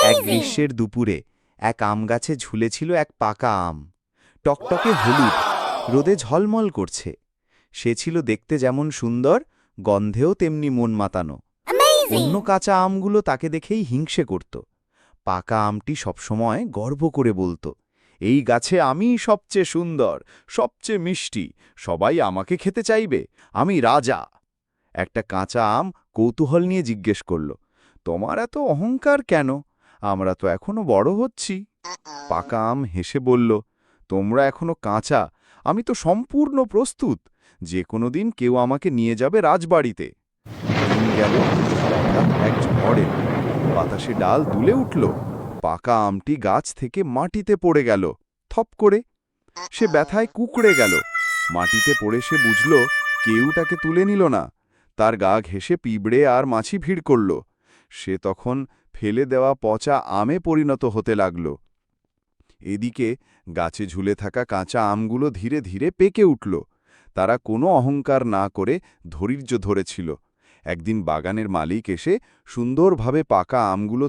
এক গ্রীষ্মের দুপুরে এক আম গাছে ঝুলেছিল এক পাকা আম। টকটকে হলুদ, রোদে ঝলমল করছে। সে ছিল দেখতে যেমন সুন্দর, গন্ধেও তেমনি মন মাতানো। অন্য কাঁচা আমগুলো তাকে দেখেই হিংসে করত। পাকা আমটি সবসময় গর্ব করে বলতো, এই গাছে আমিই সবচেয়ে সুন্দর, সবচেয়ে মিষ্টি, সবাই আমাকে খেতে চাইবে, আমি রাজা। একটা কাঁচা আম কৌতূহল নিয়ে জিজ্ঞেস করল, তোমার এত অহংকার কেন? আমরা তো এখনো বড় হচ্ছি। পাকা আম হেসে বলল, তোমরা এখনো কাঁচা, আমি তো সম্পূর্ণ প্রস্তুত। যে কোনো দিন কেউ আমাকে নিয়ে যাবে রাজবাড়িতে। দিন গেল, হঠাৎ এক ঝড় এলো। বাতাসে ডাল দুলে উঠল। পাকা আমটি গাছ থেকে মাটিতে পড়ে গেল থপ করে। সে ব্যথায় কুঁকড়ে গেল। মাটিতে পড়ে সে বুঝল কেউ তাকে তুলে নিল না। তার গা ঘেঁষে পিঁপড়ে আর মাছি ভিড় করল। সে তখন ফেলে দেওয়া পচা আমে পরিণত হতে লাগল। এদিকে গাছে ঝুলে থাকা কাঁচা আমগুলো ধীরে ধীরে পেকে উঠল। তারা কোনো অহংকার না করে ধৈর্য ধরেছিল। একদিন বাগানের মালিক এসে সুন্দরভাবে পাকা আমগুলো